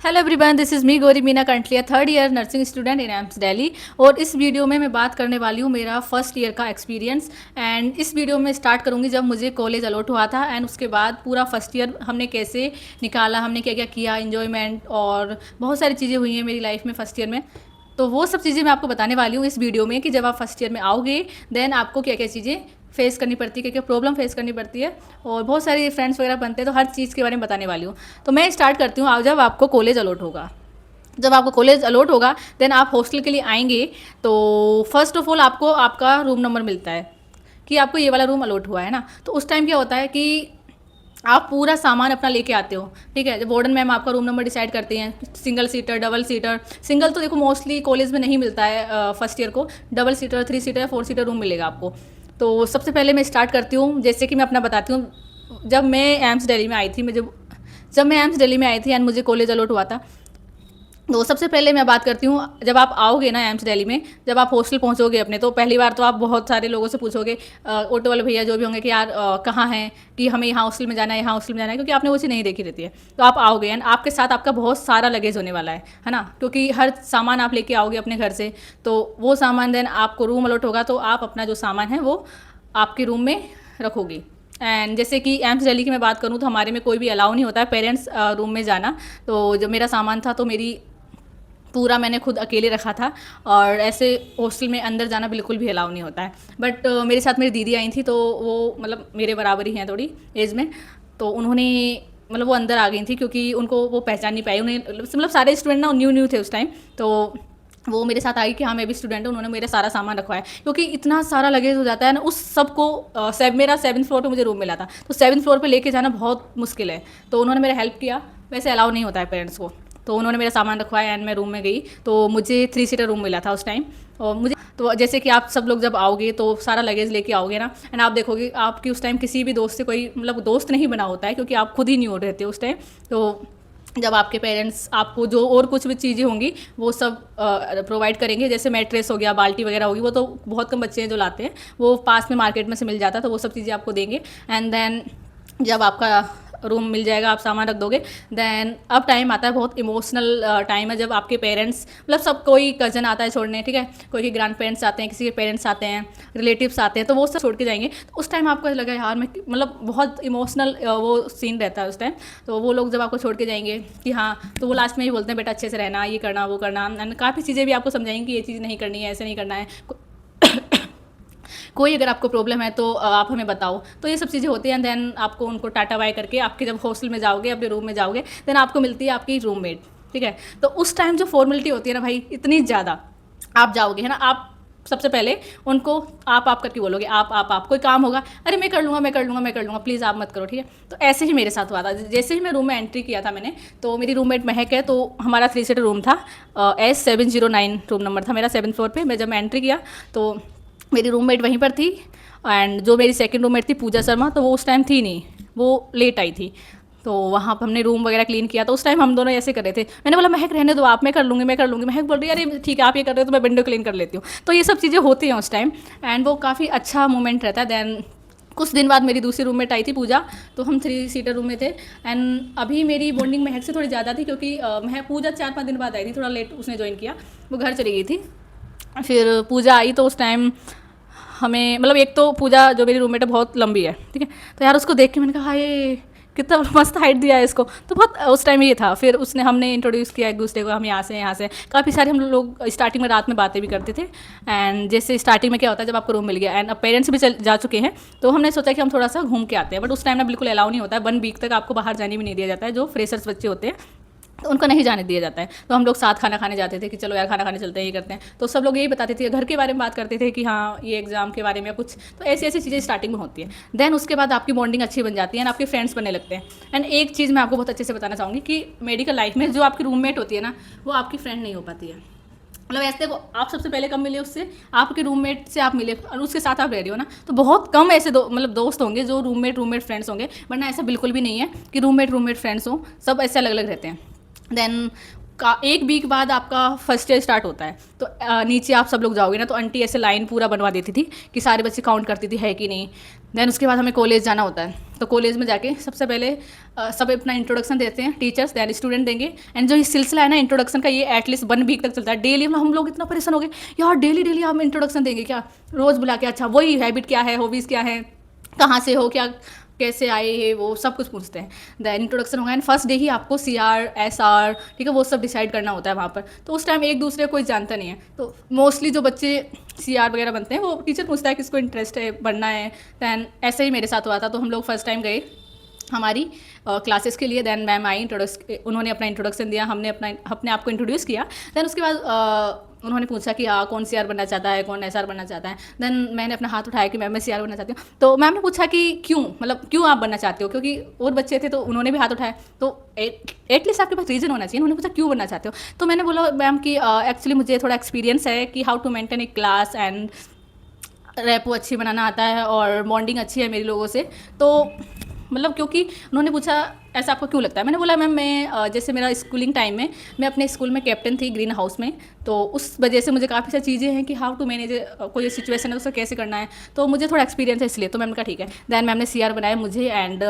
Hello everyone, this is me Gauri Meena Kantaliya, third year nursing student in AIIMS Delhi. और इस video में मैं बात करने वाली हूँ मेरा फर्स्ट ईयर का एक्सपीरियंस। एंड इस वीडियो में स्टार्ट करूँगी जब मुझे कॉलेज अलॉट हुआ था एंड उसके बाद पूरा फर्स्ट ईयर हमने कैसे निकाला, हमने क्या क्या किया, इन्जॉयमेंट और बहुत सारी चीज़ें हुई हैं मेरी लाइफ में फ़र्स्ट ईयर में। तो वो सब चीज़ें मैं आपको बताने वाली हूँ इस वीडियो में कि जब आप फर्स्ट ईयर में आओगे देन आपको क्या क्या चीज़ें फेस करनी पड़ती है, क्या क्या प्रॉब्लम फेस करनी पड़ती है और बहुत सारे फ्रेंड्स वगैरह बनते हैं। तो हर चीज़ के बारे में बताने वाली हूँ। तो मैं स्टार्ट करती हूँ जब आपको कॉलेज अलॉट होगा। जब आपको कॉलेज अलॉट होगा देन आप हॉस्टल के लिए आएंगे। तो फर्स्ट ऑफ ऑल आपको आपका रूम नंबर मिलता है कि आपको ये वाला रूम अलॉट हुआ है ना। तो उस टाइम क्या होता है कि आप पूरा सामान अपना लेके आते हो, ठीक है। जब वार्डन मैम आपका रूम नंबर डिसाइड करती हैं, single seater, double seater. Single तो देखो मोस्टली कॉलेज में नहीं मिलता है फर्स्ट ईयर को, double seater, 3 seater, 4 seater room मिलेगा आपको। तो सबसे पहले मैं स्टार्ट करती हूँ, जैसे कि मैं अपना बताती हूँ। जब मैं एम्स दिल्ली में आई थी, जब मैं एम्स दिल्ली में आई थी एंड मुझे कॉलेज अलॉट हुआ था, तो सबसे पहले मैं बात करती हूँ जब आप आओगे ना एम्स दिल्ली में, जब आप हॉस्टल पहुँचोगे अपने, तो पहली बार तो आप बहुत सारे लोगों से पूछोगे, ऑटो वाले भैया जो भी होंगे, कि यार कहाँ हैं, कि हमें यहाँ हॉस्टल में जाना है, यहाँ हॉस्टल में जाना है, क्योंकि आपने वो चीज़ नहीं देखी रहती है। तो आप आओगे एंड आपके साथ आपका बहुत सारा लगेज होने वाला है ना, क्योंकि हर सामान आप लेके आओगे अपने घर से। तो वो सामान देन आपको रूम अलॉट होगा तो आप अपना जो सामान है वो आपके रूम में रखोगे। एंड जैसे कि एम्स दिल्ली की मैं बात करूँ तो हमारे में कोई भी अलाउ नहीं होता है पेरेंट्स रूम में जाना। तो जब मेरा सामान था तो मेरी पूरा मैंने खुद अकेले रखा था, और ऐसे हॉस्टल में अंदर जाना बिल्कुल भी अलाउ नहीं होता है। बट मेरे साथ मेरी दीदी आई थी, तो वो मतलब मेरे बराबर ही हैं थोड़ी एज में। तो उन्होंने मतलब वो अंदर आ गई थी क्योंकि उनको वो पहचान नहीं पाई। उन्हें मतलब सारे स्टूडेंट ना न्यू न्यू थे उस टाइम। तो वो मेरे साथ आई कि हाँ मैं भी स्टूडेंट हूँ। उन्होंने मेरा सारा सामान रखवाया क्योंकि इतना सारा लगेज हो जाता है ना उस सबको। मेरा 7th फ्लोर पे मुझे रूम मिला था, तो 7th फ्लोर पे लेके जाना बहुत मुश्किल है। तो उन्होंने मेरा हेल्प किया। वैसे अलाउ नहीं होता है पेरेंट्स को। तो उन्होंने मेरा सामान रखवाया एंड मैं रूम में गई। तो मुझे 3 सीटर रूम मिला था उस टाइम। और मुझे तो जैसे कि आप सब लोग जब आओगे तो सारा लगेज लेके आओगे ना, एंड आप देखोगे आपकी उस टाइम किसी भी दोस्त से कोई मतलब दोस्त नहीं बना होता है, क्योंकि आप खुद ही न्यू रहते हो उस टाइम। तो जब आपके पेरेंट्स आपको जो और कुछ भी चीज़ें होंगी वो सब प्रोवाइड करेंगे, जैसे मैट्रेस हो गया, बाल्टी वगैरह होगी, वो तो बहुत कम बच्चे हैं जो लाते हैं, वो पास में मार्केट में से मिल जाता है। तो वो सब चीज़ें आपको देंगे। एंड देन जब आपका रूम मिल जाएगा, आप सामान रख दोगे, देन अब टाइम आता है, बहुत इमोशनल टाइम है, जब आपके पेरेंट्स मतलब सब कोई कज़न आता है छोड़ने, ठीक है, कोई के ग्रैंड पेरेंट्स आते हैं, किसी के पेरेंट्स आते हैं, रिलेटिव्स आते हैं, तो वो सब छोड़ के जाएंगे। तो उस टाइम आपको लगा यार मैं मतलब बहुत इमोशनल वो सीन रहता है उस टाइम। तो वो लोग जब आपको छोड़ के जाएंगे कि हाँ, तो वो लास्ट में ही बोलते हैं बेटा अच्छे से रहना, ये करना वो करना, एंड काफ़ी चीज़ें भी आपको समझाएंगे कि ये चीज़ नहीं करनी है, ऐसे नहीं करना है। कोई अगर आपको प्रॉब्लम है तो आप हमें बताओ। तो ये सब चीज़ें होती हैं। देन आपको उनको टाटा बाय करके आपके जब हॉस्टल में जाओगे, अपने रूम में जाओगे, देन आपको मिलती है आपकी रूममेट, ठीक है। तो उस टाइम जो फॉर्मेलिटी होती है ना भाई, इतनी ज़्यादा। आप जाओगे है ना, आप सबसे पहले उनको आप करके बोलोगे, आप कोई काम होगा, अरे मैं कर लूँगा, मैं कर लूँगा, मैं कर लूँगा, प्लीज़ आप मत करो, ठीक है। तो ऐसे ही मेरे साथ हुआ था। जैसे ही मैं रूम में एंट्री किया था मैंने, तो मेरी रूममेट महक है, तो हमारा 3 सीटर रूम था। S709 रूम नंबर था मेरा, 7th फ्लोर पे। मैं जब मैं एंट्री किया तो मेरी रूममेट वहीं पर थी, एंड जो मेरी सेकंड रूममेट थी पूजा शर्मा, तो वो उस टाइम थी नहीं, वो लेट आई थी। तो वहाँ पर हमने रूम वगैरह क्लीन किया। तो उस टाइम हम दोनों ऐसे कर रहे थे। मैंने बोला महक रहने दो आप, मैं कर लूँगी, मैं कर लूँगी। महक बोल रही है अरे ठीक है आप ये कर रहे हो तो मैं विंडो क्लीन कर लेती हूँ। तो ये सब चीज़ें होती हैं उस टाइम, एंड वो काफ़ी अच्छा मोमेंट रहता है। देन कुछ दिन बाद मेरी दूसरी रूममेट आई थी पूजा, तो हम 3 सीटर रूम में थे। एंड अभी मेरी बॉन्डिंग महक से थोड़ी ज़्यादा थी, क्योंकि महक पूजा 4-5 दिन बाद आई थी, थोड़ा लेट उसने ज्वाइन किया, वो घर चली गई थी। फिर पूजा आई तो उस टाइम हमें मतलब, एक तो पूजा जो मेरी रूममेट है बहुत लंबी है, ठीक है। तो यार उसको देख के मैंने कहा ये कितना मस्त हाइट दिया है इसको। तो बहुत उस टाइम ये था। फिर हमने इंट्रोड्यूस किया एक दूसरे को, हम यहाँ से काफ़ी सारे हम लोग स्टार्टिंग में रात में बातें भी करते थे। एंड जैसे स्टार्टिंग में क्या होता है, जब आपको रूम मिल गया एंड अब पेरेंट्स भी जा चुके हैं, तो हमने सोचा कि हम थोड़ा सा घूम के आते हैं। बट उस टाइम ना बिल्कुल अलाउ नहीं होता है, 1 वीक तक आपको बाहर जाने भी नहीं दिया जाता है। जो फ्रेशर्स बच्चे होते हैं तो उनको नहीं जाने दिया जाता है। तो हम लोग साथ खाना खाने जाते थे कि चलो यार खाना खाने चलते हैं, ये करते हैं। तो सब लोग यही बताते थे, घर के बारे में बात करते थे कि हाँ ये एग्ज़ाम के बारे में कुछ। तो ऐसी ऐसी चीज़ें स्टार्टिंग में होती हैं। देन उसके बाद आपकी बॉन्डिंग अच्छी बन जाती है, आपके फ्रेंड्स बनने लगते हैं। एंड एक चीज़ मैं आपको बहुत अच्छे से बताना चाहूँगी कि मेडिकल लाइफ में जो आपकी रूममेट होती है ना, वो आपकी फ्रेंड नहीं हो पाती है। मतलब ऐसे को आप सबसे पहले कब मिले उससे, आपके रूममेट से आप मिले और उसके साथ आप रह रहे हो ना, तो बहुत कम ऐसे मतलब दोस्त होंगे जो रूममेट फ्रेंड्स होंगे। वरना ऐसा बिल्कुल भी नहीं है कि रूममेट फ्रेंड्स हो, सब ऐसे अलग अलग रहते हैं। देन का 1 वीक बाद आपका फर्स्ट ईयर स्टार्ट होता है। तो नीचे आप सब लोग जाओगे ना, तो आंटी ऐसे लाइन पूरा बनवा देती थी कि सारे बच्चे काउंट करती थी है कि नहीं। देन उसके बाद हमें कॉलेज जाना होता है। तो कॉलेज में जाके सबसे पहले सब अपना इंट्रोडक्शन देते हैं, टीचर्स दैन स्टूडेंट देंगे। एंड जो ये सिलसिला है ना इंट्रोडक्शन का, ये एटलीस्ट 1 वीक तक चलता है। डेली हम लोग इतना परेशान हो गए, यार डेली डेली हम इंट्रोडक्शन देंगे क्या, रोज़ बुला के अच्छा वही हैबिट क्या है, हॉबीज़ क्या है, कहाँ से हो, क्या कैसे आए है, वो सब कुछ पूछते हैं। दैन इंट्रोडक्शन होगा एंड फर्स्ट डे ही आपको CR SR ठीक है वो सब डिसाइड करना होता है वहाँ पर। तो उस टाइम एक दूसरे को कोई जानता नहीं है, तो मोस्टली जो बच्चे CR वगैरह बनते हैं वो टीचर पूछता है किसको इंटरेस्ट है बनना है। दैन ऐसे ही मेरे साथ हुआ था। तो हम लोग फर्स्ट टाइम गए हमारी क्लासेस के लिए। दैन मैम आई, उन्होंने अपना इंट्रोडक्शन दिया, हमने अपने आप को इंट्रोड्यूस किया। दैन उसके बाद उन्होंने पूछा कि कौन CR बनना चाहता है, कौन SR बनना चाहता है। देन मैंने अपना हाथ उठाया कि मैम मैं CR बनना चाहती हूँ। तो मैम ने पूछा कि क्यों, मतलब क्यों आप बनना चाहते हो, क्योंकि और बच्चे थे तो उन्होंने भी हाथ उठाया। तो एटलीस्ट आपके पास रीज़न होना चाहिए। उन्होंने पूछा क्यों बनना चाहते हो, तो मैंने बोला मैम कि एक्चुअली मुझे थोड़ा एक्सपीरियंस है कि how to maintain a class and rapport अच्छी बनाना आता है और बॉन्डिंग अच्छी है मेरी लोगों से। तो मतलब क्योंकि उन्होंने पूछा ऐसा आपको क्यों लगता है। मैंने बोला मैम मैं जैसे मेरा स्कूलिंग टाइम में मैं अपने स्कूल में कैप्टन थी ग्रीन हाउस में, तो उस वजह से मुझे काफ़ी सारी चीज़ें हैं कि हाउ टू मैनेज कोई सिचुएशन है तो उसे कैसे करना है, तो मुझे थोड़ा एक्सपीरियंस है इसलिए। तो मैम ने कहा ठीक है। दैन मैम ने CR बनाया मुझे and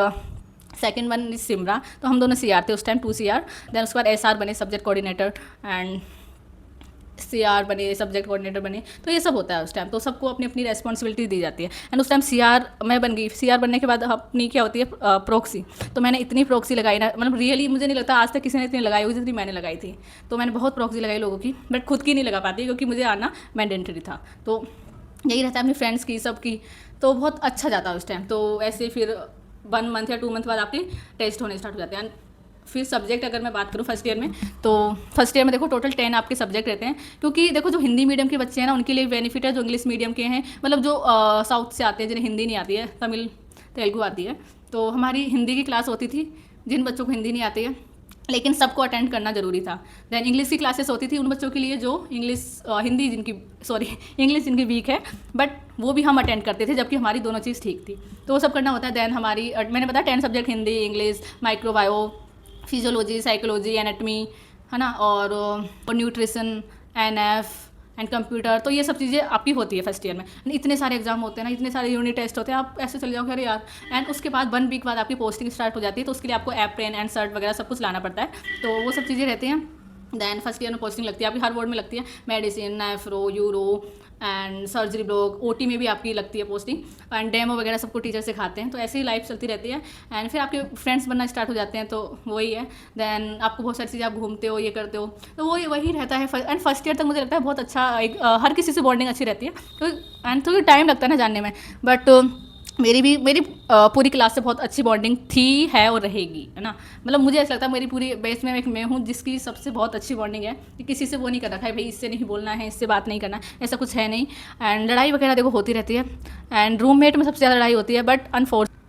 second one is Simra. तो हम दोनों CR थे उस टाइम, 2 CR। दैन उसके बाद SR बने, सब्जेक्ट कोऑर्डिनेटर, एंड CR बने, सब्जेक्ट कोऑर्डिनेटर बने। तो ये सब होता है उस टाइम। तो सबको अपनी अपनी रेस्पॉन्सिबिलिटी दी जाती है। एंड उस टाइम CR मैं बन गई। CR बनने के बाद अपनी क्या होती है प्रॉक्सी। तो मैंने इतनी प्रॉक्सी लगाई ना, मतलब रियली मुझे नहीं लगता आज तक किसी ने इतनी लगाई होगी जितनी मैंने लगाई थी। तो मैंने बहुत प्रॉक्सी लगाई लोगों की, बट खुद की नहीं लगा पाती क्योंकि मुझे आना मैंडेटरी था। तो यही रहता है अपनी फ्रेंड्स की, सबकी। तो बहुत अच्छा जाता है उस टाइम। तो ऐसे फिर 1 मंथ या 2 मंथ बाद आपके टेस्ट होने स्टार्ट हो जाते हैं। फिर सब्जेक्ट अगर मैं बात करूँ फर्स्ट ईयर में, तो फर्स्ट ईयर में देखो टोटल 10 आपके सब्जेक्ट रहते हैं। क्योंकि देखो जो हिंदी मीडियम के बच्चे हैं ना उनके लिए बेनिफिट है, जो इंग्लिश मीडियम के हैं, मतलब जो साउथ से आते हैं जिन्हें हिंदी नहीं आती है, तमिल तेलुगु आती है। तो हमारी हिंदी की क्लास होती थी जिन बच्चों को हिंदी नहीं आती है, लेकिन सबको अटेंड करना ज़रूरी था। दैन इंग्लिश की क्लासेस होती थी उन बच्चों के लिए जो हिंदी जिनकी इंग्लिश जिनकी वीक है, बट वो भी हम अटेंड करते थे, जबकि हमारी दोनों चीज़ ठीक थी। तो वो सब करना होता है। दैन हमारी मैंने बताया 10 subject, Hindi, English, microbio, physiology, psychology, anatomy, है ना, और न्यूट्रिशन, NF एंड कंप्यूटर। तो ये सब चीज़ें आपकी होती है फर्स्ट ईयर में। इतने सारे एग्जाम होते हैं ना, इतने सारे यूनिट टेस्ट होते हैं, आप ऐसे चले जाओगे अरे यार। एंड उसके बाद 1 वीक बाद आपकी पोस्टिंग स्टार्ट हो जाती है। तो उसके लिए आपको एप्रेन एंड शर्ट वगैरह सब कुछ लाना पड़ता है। तो वो सब चीज़ें रहती हैं। दैन फर्स्ट ईयर में पोस्टिंग लगती है आपकी, हर वार्ड में लगती है, medicine, nephro, euro and surgery block, OT में भी आपकी लगती है पोस्टिंग। एंड डेमो वगैरह सबको टीचर सिखाते हैं। तो ऐसे ही लाइफ चलती रहती है। एंड फिर आपके फ्रेंड्स बनना स्टार्ट हो जाते हैं, तो वही है। दैन आपको बहुत सारी चीज़ें, आप घूमते हो, ये करते हो, तो वही रहता है। एंड फर्स्ट ईयर तक मुझे लगता है बहुत अच्छा हर किसी से बॉन्डिंग अच्छी रहती है। तो एंड थोड़ा टाइम लगता है ना जानने में, बट मेरी पूरी क्लास से बहुत अच्छी बॉन्डिंग थी, है और रहेगी, है ना। मतलब मुझे ऐसा लगता है मेरी पूरी बैच में मैं हूँ जिसकी सबसे बहुत अच्छी बॉन्डिंग है, कि किसी से वो नहीं कर रखा है भाई इससे नहीं बोलना है, इससे बात नहीं करना, ऐसा कुछ है नहीं। एंड लड़ाई वगैरह देखो होती रहती है। एंड रूममेट में सबसे ज़्यादा लड़ाई होती है, बट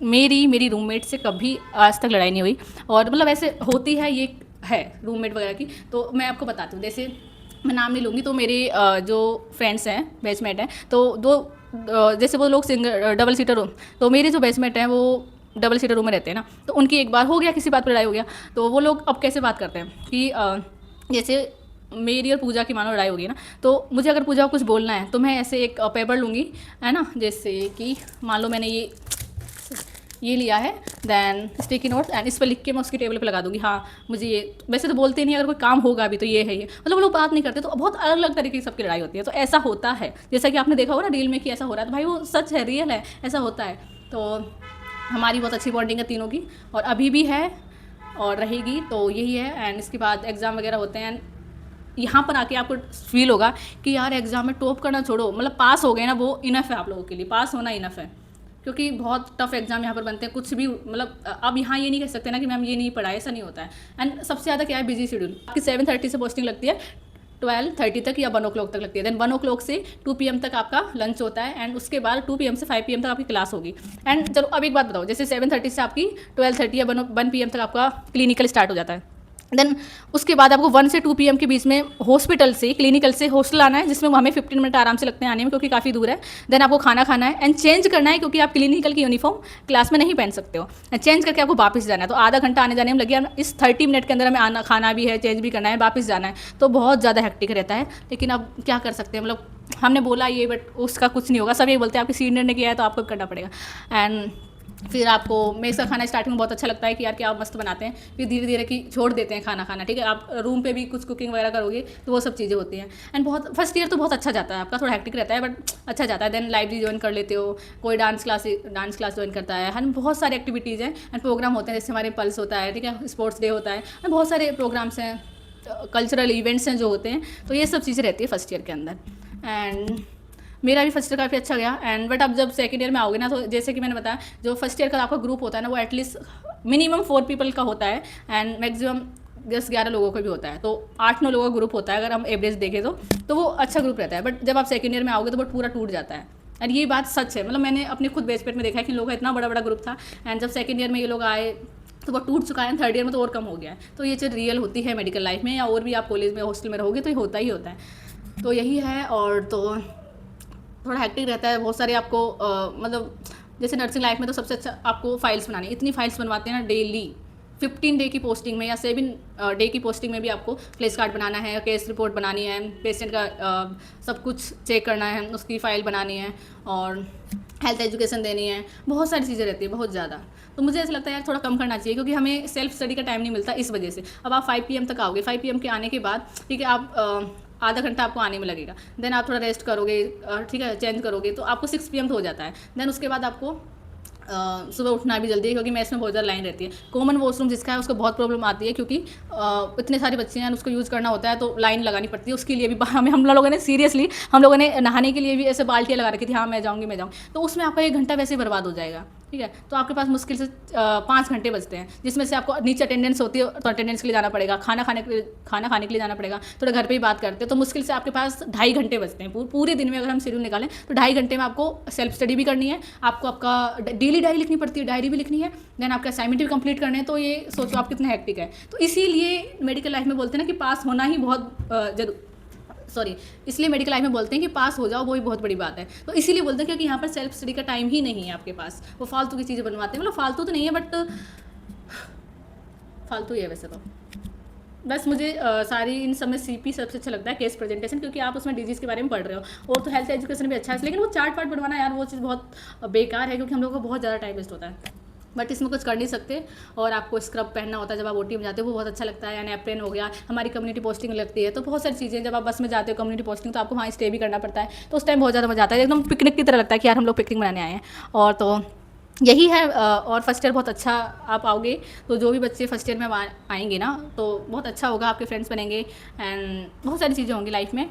मेरी रूममेट से कभी आज तक लड़ाई नहीं हुई। और मतलब ऐसे होती है, ये है रूममेट वगैरह की। तो मैं आपको बताती हूँ, जैसे मैं नाम नहीं लूँगी। तो मेरे जो फ्रेंड्स हैं, बैचमेट हैं, तो जैसे वो लोग डबल सीटर रूम, तो मेरे जो बैचमेट हैं वो डबल सीटर रूम में रहते हैं ना। तो उनकी एक बार हो गया, किसी बात पर लड़ाई हो गया। तो वो लोग अब कैसे बात करते हैं कि जैसे मेरी और पूजा की मानो लड़ाई होगी ना, तो मुझे अगर पूजा को कुछ बोलना है तो मैं ऐसे एक पेपर लूँगी, है ना, जैसे कि मान लो मैंने ये लिया है, दैन स्टिकी नोट्स, एंड इस पर लिख के मैं उसकी टेबल पे लगा दूंगी। हाँ मुझे ये, वैसे तो बोलते नहीं, अगर कोई काम होगा भी तो ये है, ये मतलब वो लोग बात नहीं करते। तो बहुत अलग अलग तरीके की सबकी लड़ाई होती है। तो ऐसा होता है, जैसा कि आपने देखा होगा ना रील में कि ऐसा हो रहा है, तो भाई वो सच है, रियल है, ऐसा होता है। तो हमारी बहुत अच्छी बॉन्डिंग है तीनों की, और अभी भी है और रहेगी। तो यही है। एंड इसके बाद एग्ज़ाम वगैरह होते हैं। यहाँ पर आके आपको फील होगा कि यार एग्ज़ाम में टॉप करना छोड़ो, मतलब पास हो गए ना वो इनफ है, आप लोगों के लिए पास होना इनफ है। क्योंकि बहुत टफ एग्जाम यहाँ पर बनते हैं, कुछ भी मतलब अब यहाँ ये नहीं कह सकते ना कि मैम ये नहीं पढ़ा, ऐसा नहीं होता है। एंड सबसे ज़्यादा क्या है, बिजी शेड्यूल। आपकी 7:30 से पोस्टिंग लगती है 12:30 तक या 1 o'clock तक लगती है। देन 1 o'clock से 2 PM तक आपका लंच होता है। एंड उसके बाद 2 PM से 5 PM तक आपकी क्लास होगी। एंड चलो अब एक बात बताओ, जैसे 7:30 से आपकी 12:30 या 1 PM तक आपका क्लिनिकल स्टार्ट हो जाता है। देन उसके बाद आपको 1 से 2 PM के बीच में हॉस्पिटल से, क्लिनिकल से हॉस्टल आना है, जिसमें हमें 15 मिनट आराम से लगते हैं आने में, क्योंकि काफ़ी दूर है। देन आपको खाना खाना है एंड चेंज करना है, क्योंकि आप क्लिनिकल की यूनिफॉर्म क्लास में नहीं पहन सकते हो। चेंज करके आपको वापस जाना है। तो आधा घंटा आने जाने में लगे, इस 30 मिनट के अंदर हमें आना, खाना भी है, चेंज भी करना है, वापस जाना है। तो बहुत ज़्यादा हेक्टिक रहता है, लेकिन अब क्या कर सकते हैं, मतलब हमने बोला ये, बट उसका कुछ नहीं होगा। सब ये बोलते हैं आपके सीनियर ने किया है तो आपको करना पड़ेगा। एंड फिर आपको मेस का खाना स्टार्टिंग में बहुत अच्छा लगता है कि यार क्या आप मस्त बनाते हैं, फिर धीरे धीरे कि छोड़ देते हैं खाना खाना, ठीक है। आप रूम पे भी कुछ कुकिंग वगैरह करोगे तो वो सब चीज़ें होती हैं। एंड बहुत फर्स्ट ईयर तो बहुत अच्छा जाता है आपका, थोड़ा हेक्टिक रहता है बट अच्छा जाता है। देन लाइब्रेरी ज्वाइन कर लेते हो, कोई डांस क्लास ज्वाइन करता है, हम बहुत सारी एक्टिविटीज़ हैं एंड प्रोग्राम होते हैं, जैसे हमारे पल्स होता है, ठीक है, स्पोर्ट्स डे होता है, बहुत सारे प्रोग्राम्स हैं, कल्चरल इवेंट्स हैं जो होते हैं। तो ये सब चीज़ें रहती है फर्स्ट ईयर के अंदर। एंड मेरा भी फर्स्ट ईयर काफ़ी अच्छा गया। एंड बट अब जब सेकंड ईयर में आओगे ना, तो जैसे कि मैंने बताया, जो फर्स्ट ईयर का आपका ग्रुप होता है ना, वो एटलीस्ट मिनिमम 4 पीपल का होता है एंड मैक्सिमम 10-11 लोगों का भी होता है, तो 8-9 लोगों का ग्रुप होता है अगर हम एवरेज देखें तो वो अच्छा ग्रुप रहता है। बट जब आप सेकंड ईयर में आओगे तो वो पूरा टूट जाता है। और ये बात सच है, मतलब मैंने अपने खुद बेसपेट में देखा है कि इन लोगों का इतना बड़ा बड़ा ग्रुप था एंड जब सेकंड ईयर में ये लोग आए तो वो टूट चुका है, थर्ड ईयर में तो और कम हो गया है। तो ये चीज़ रियल होती है मेडिकल लाइफ में, या और भी आप कॉलेज में हॉस्टल में रहोगे तो ये होता ही होता है। तो यही है। और तो थोड़ा हेक्टिक रहता है, बहुत सारे आपको मतलब जैसे नर्सिंग लाइफ में तो सबसे अच्छा आपको फाइल्स बनानी, इतनी फाइल्स बनवाते हैं ना डेली। 15 डे की पोस्टिंग में या 7 डे की पोस्टिंग में भी आपको प्लेस कार्ड बनाना है, केस रिपोर्ट बनानी है, पेशेंट का सब कुछ चेक करना है, उसकी फ़ाइल बनानी है और हेल्थ एजुकेशन देनी है, बहुत सारी चीज़ें रहती है, बहुत ज़्यादा। तो मुझे ऐसा लगता है यार थोड़ा कम करना चाहिए, क्योंकि हमें सेल्फ स्टडी का टाइम नहीं मिलता इस वजह से। अब आप 5 PM तक आओगे, 5 PM के आने के बाद ठीक है, आप आधा घंटा आपको आने में लगेगा, देन आप थोड़ा रेस्ट करोगे, ठीक है, चेंज करोगे तो आपको 6 PM तो हो जाता है। देन उसके बाद आपको सुबह उठना भी जल्दी है, क्योंकि मैथ्स में बहुत ज़्यादा लाइन रहती है। कॉमन वॉशरूम जिसका है उसको बहुत प्रॉब्लम आती है, क्योंकि इतने सारे बच्चे हैं उसको यूज़ करना होता है तो लाइन लगानी पड़ती है। उसके लिए भी हम लोगों ने सीरियसली, हम लोगों ने नहाने के लिए भी ऐसे बाल्टियाँ लगा रखी थी, हाँ मैं जाऊँगी, तो उसमें आपका 1 घंटा वैसे ही बर्बाद हो जाएगा, ठीक है। तो आपके पास मुश्किल से 5 घंटे बचते हैं, जिसमें से आपको नीचे अटेंडेंस होती है तो अटेंडेंस के लिए जाना पड़ेगा, खाना खाने के लिए जाना पड़ेगा, थोड़ा घर पे ही बात करते हैं, तो मुश्किल से आपके पास 2.5 घंटे बचते हैं। पूरे दिन में अगर हम शेड्यूल निकालें तो 2.5 घंटे में आपको सेल्फ स्टडी भी करनी है, आपको आपका डेली डायरी लिखनी पड़ती है, डायरी भी लिखनी है, देन आपका असाइनमेंट भी कंप्लीट करने हैं। तो ये सोचो आप कितना हेक्टिक है। तो इसीलिए मेडिकल लाइफ में बोलते हैं ना कि पास होना ही बहुत इसलिए मेडिकल लाइफ में बोलते हैं कि पास हो जाओ, वो भी बहुत बड़ी बात है। तो इसीलिए बोलते हैं क्योंकि यहाँ पर सेल्फ स्टडी का टाइम ही नहीं है आपके पास, वो फालतू की चीज़ें बनवाते हैं। मतलब फालतू तो नहीं है बट फालतू ही है वैसे तो। बस मुझे सारी इन सब में CP सबसे अच्छा लगता है, केस प्रेजेंटेशन, क्योंकि आप उसमें डिजीज़ के बारे में पढ़ रहे हो। और तो हेल्थ एजुकेशन भी अच्छा है, लेकिन वो चार्ट वार्ट बनवाना यार वो चीज़ बहुत बेकार है, क्योंकि हम लोगों को बहुत ज़्यादा टाइम वेस्ट होता है। बट इसमें कुछ कर नहीं सकते। और आपको स्क्रब पहनना होता है जब आप OT में जाते हो, वो बहुत अच्छा लगता है। यानी एप्रेन हो गया, हमारी कम्युनिटी पोस्टिंग लगती है, तो बहुत सारी चीज़ें। जब आप बस में जाते हो कम्युनिटी पोस्टिंग तो आपको वहाँ स्टे भी करना पड़ता है, तो उस टाइम बहुत ज़्यादा मजा आता है, एकदम पिकनिक की तरह लगता है कि यार हम लोग पिकनिक मनाने आए हैं। और तो यही है। और फर्स्ट ईयर बहुत अच्छा आप आओगे तो जो भी बच्चे फर्स्ट ईयर में आएंगे ना तो बहुत अच्छा होगा, आपके फ्रेंड्स बनेंगे एंड बहुत सारी चीज़ें होंगी लाइफ में।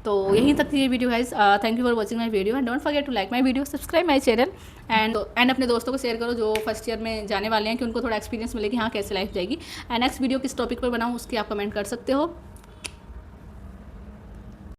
तो यहीं तक थी ये video guys. Thank you for watching my video and don't forget to like my video, subscribe my channel and अपने दोस्तों को शेयर करो जो फर्स्ट ईयर में जाने वाले हैं, कि उनको थोड़ा एक्सपीरियंस मिले कि हाँ कैसे लाइफ जाएगी। एंड नेक्स्ट वीडियो किस टॉपिक पर बनाऊँ उसकी आप कमेंट कर सकते हो।